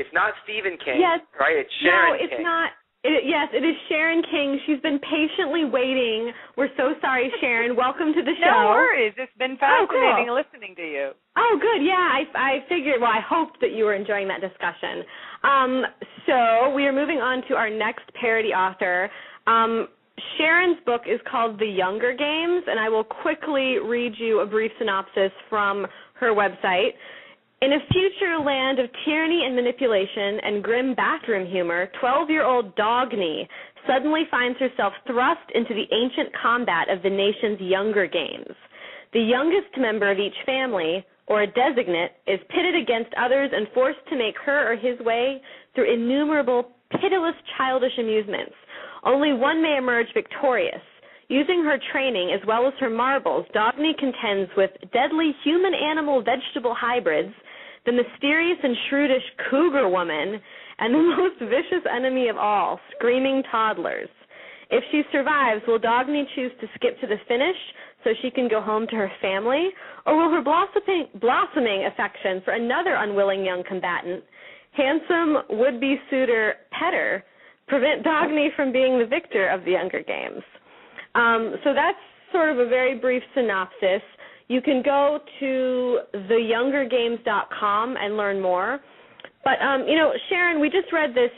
It's not Stephen King, yes. right? It's Sharon King. No, it's not. Yes, it is Sharon King. She's been patiently waiting. We're so sorry, Sharon. Welcome to the show. No worries. It's been fascinating listening to you. Oh, good. Yeah, I figured, I hoped that you were enjoying that discussion. So we are moving on to our next parody author. Sharon's book is called The Younger Games, and I will quickly read you a brief synopsis from her website. In a future land of tyranny and manipulation and grim bathroom humor, 12-year-old Dogny suddenly finds herself thrust into the ancient combat of the nation's Younger Games. The youngest member of each family, or a designate, is pitted against others and forced to make her or his way through innumerable pitiless childish amusements. Only one may emerge victorious. Using her training as well as her marbles, Dogny contends with deadly human-animal-vegetable hybrids, the mysterious and shrewdish cougar woman, and the most vicious enemy of all, screaming toddlers. If she survives, will Dogny choose to skip to the finish so she can go home to her family, or will her blossoming affection for another unwilling young combatant, handsome would-be suitor Petter, prevent Dogny from being the victor of the Younger Games? So that's sort of a very brief synopsis. You can go to theyoungergames.com and learn more. But, Sharon, we just read this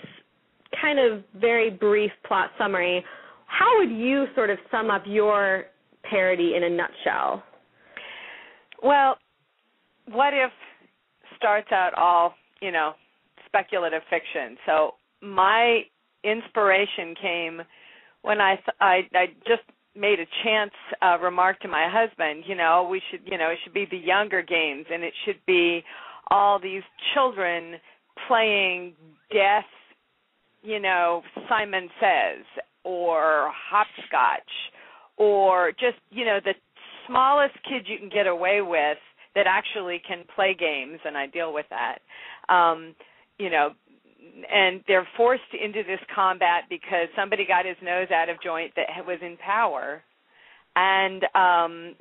kind of very brief plot summary. How would you sort of sum up your parody in a nutshell? Well, What If starts out all, speculative fiction. So my inspiration came when I just made a chance remark to my husband, it should be the Younger Games, and it should be all these children playing death, Simon Says, or hopscotch, or just, the smallest kids you can get away with that actually can play games, and I deal with that, and they're forced into this combat because somebody got his nose out of joint that was in power, and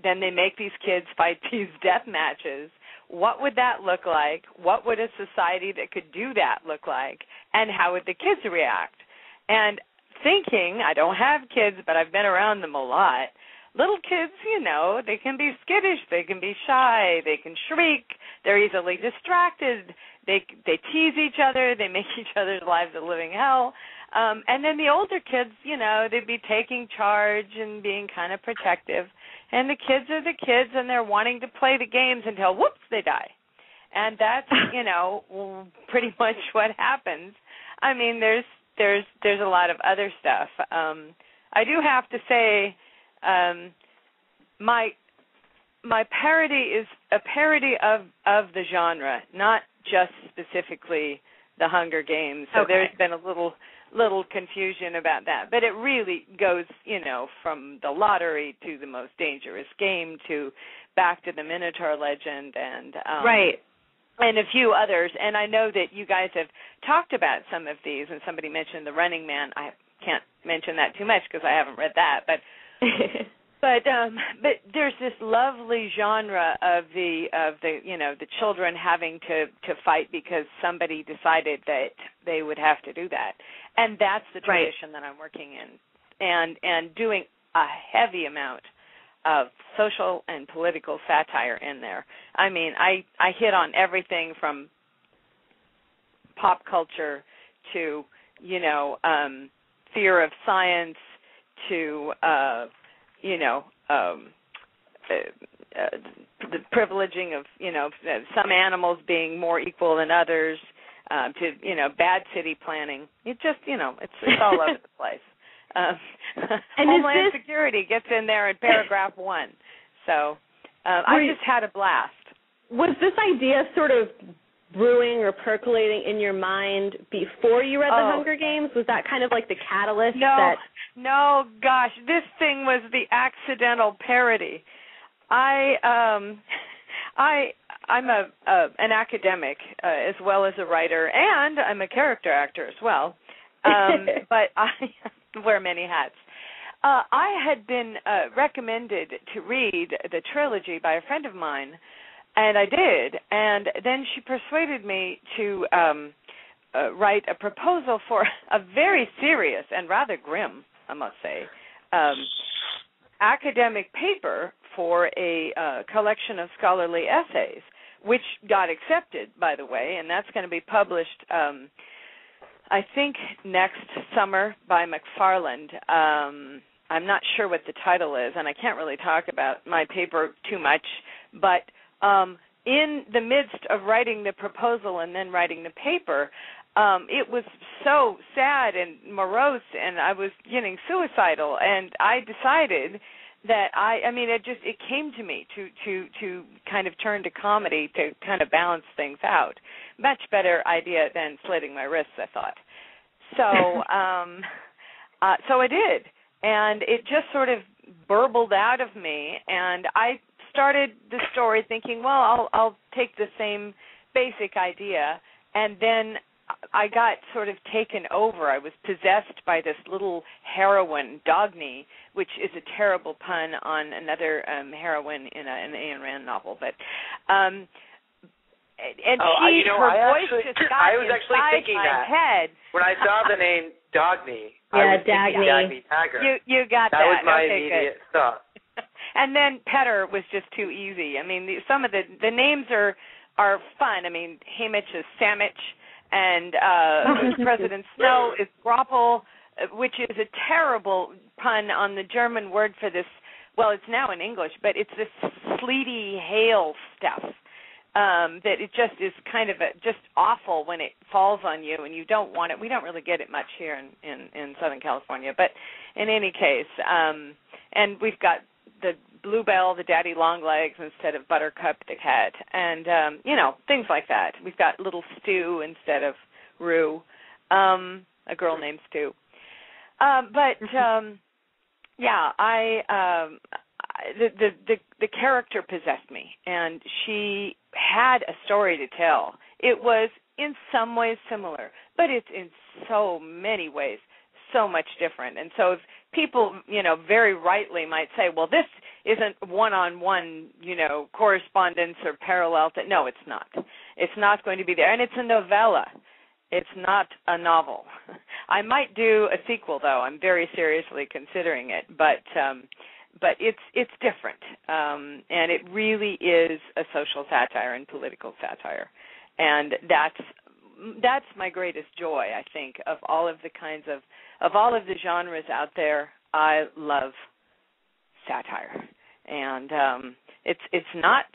then they make these kids fight these death matches. What would that look like? What would a society that could do that look like? And how would the kids react? And thinking, I don't have kids, but I've been around them a lot. Little kids, they can be skittish, they can be shy, they can shriek, they're easily distracted, they tease each other, they make each other's lives a living hell. And then the older kids, they'd be taking charge and being kind of protective. And the kids are the kids, and they're wanting to play the games until, whoops, they die. And that's, pretty much what happens. I mean, there's a lot of other stuff. I do have to say, my parody is a parody of the genre, not just specifically the Hunger Games. So okay. There's been a little confusion about that. But it really goes, from the lottery to the most dangerous game to back to the Minotaur legend and right. And a few others. And I know that you guys have talked about some of these, and somebody mentioned The Running Man. I can't mention that too much because I haven't read that, but but there's this lovely genre of the the children having to fight because somebody decided that they would have to do that, and that's the tradition that I'm working in, and doing a heavy amount of social and political satire in there. I mean, I hit on everything from pop culture to fear of science to the privileging of some animals being more equal than others, to bad city planning. It just it's all over the place. And Homeland Security gets in there in paragraph 1. So I just had a blast. Was this idea sort of brewing or percolating in your mind before you read The Hunger Games? Was that kind of like the catalyst? No, gosh, this thing was the accidental parody. I'm an academic as well as a writer, and I'm a character actor as well. But I wear many hats. I had been recommended to read the trilogy by a friend of mine, and I did. And then she persuaded me to write a proposal for a very serious and rather grim, I must say, academic paper for a collection of scholarly essays, which got accepted, by the way, and that's going to be published, I think, next summer by McFarland. I'm not sure what the title is, and I can't really talk about my paper too much, but in the midst of writing the proposal and then writing the paper, it was so sad and morose, and I was getting suicidal, and I decided that it came to me to kind of turn to comedy to kind of balance things out. Much better idea than slitting my wrists, I thought. So so I did, and it just sort of burbled out of me, and I started the story thinking, well, I'll take the same basic idea, and then I got sort of taken over. I was possessed by this little heroine, Dagny, which is a terrible pun on another heroine in an Ayn Rand novel. But her voice just got inside my head. When I saw the name Dagny, Dagny Taggart. You got that. That was my okay, immediate thought. And then Petter was just too easy. I mean, some of the names are fun. I mean, Hamish is Samich, and President Snow is Groppel, which is a terrible pun on the German word for this. Well, it's now in English, but it's this sleety hail stuff that it just is kind of just awful when it falls on you, and you don't want it. We don't really get it much here in Southern California, but in any case, and we've got the Bluebell, the daddy long legs instead of Buttercup the cat, and things like that. We've got little Stew instead of Rue, a girl named Stew. The character possessed me, and she had a story to tell. It was in some ways similar, but it's in so many ways so much different. And so if people, very rightly might say, well, this isn't one-on-one, correspondence or parallel. No, it's not. It's not going to be there. And it's a novella. It's not a novel. I might do a sequel, though. I'm very seriously considering it. But it's different. And it really is a social satire and political satire. And that's my greatest joy, I think, of all of all of the genres out there. I love satire, and it's not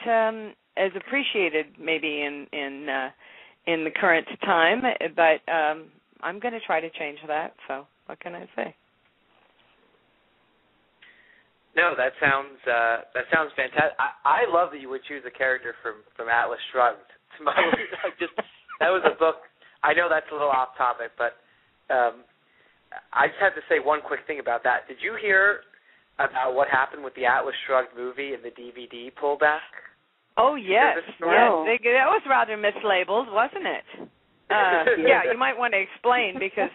as appreciated maybe in the current time, but I'm going to try to change that. So what can I say? No, that sounds fantastic. I love that you would choose a character from Atlas Shrugged. That was a book. I know that's a little off topic, but I just have to say one quick thing about that. Did you hear about what happened with the Atlas Shrugged movie and the DVD pullback? Oh, yes. Yes. That was rather mislabeled, wasn't it? Yeah, you might want to explain because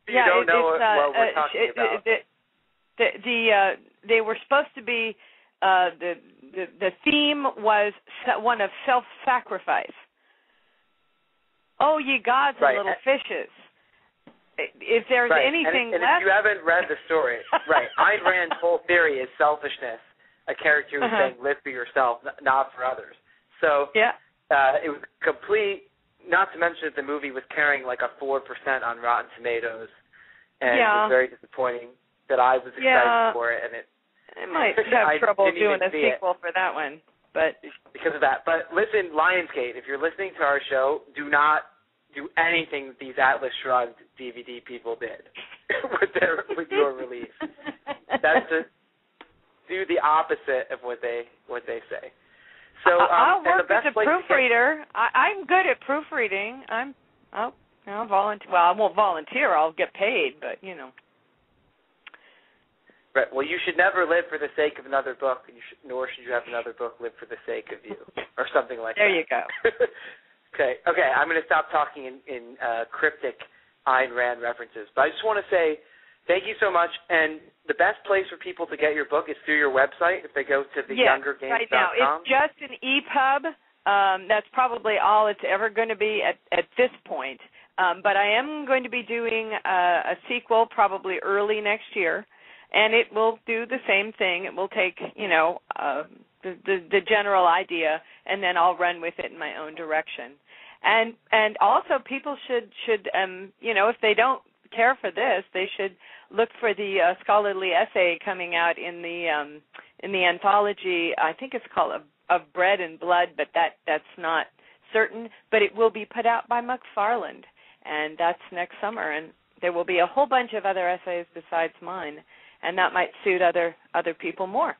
you don't know what we're talking about. They were supposed to be the theme was one of self-sacrifice. Oh, ye gods and little fishes. If there's anything and left... if you haven't read the story, right, Ayn Rand's whole theory is selfishness, a character who's saying live for yourself, not for others. So it was complete, not to mention that the movie was carrying like a 4% on Rotten Tomatoes, and it was very disappointing that I was excited for it, and it might have trouble doing a sequel for that one. But because of that. But listen, Lionsgate, if you're listening to our show, do not do anything that these Atlas Shrugged DVD people did with your release. That's to do the opposite of what they say. So I'll work the best as a proofreader. I'm good at proofreading. I'll volunteer. Well, I won't volunteer. I'll get paid, but Right. Well, you should never live for the sake of another book, nor should you have another book live for the sake of you, or something like that. There you go. Okay. I'm going to stop talking in cryptic Ayn Rand references, but I just want to say thank you so much, and the best place for people to get your book is through your website if they go to theyoungergames.com. Right now. It's just an EPUB. That's probably all it's ever going to be at this point. But I am going to be doing a sequel probably early next year, and it will do the same thing. It will take, the general idea, and then I'll run with it in my own direction. And also people should if they don't care for this, they should look for the scholarly essay coming out in the anthology. I think it's called Of Bread and Blood, but that's not certain. But it will be put out by McFarland, and that's next summer. And there will be a whole bunch of other essays besides mine, and that might suit other people more.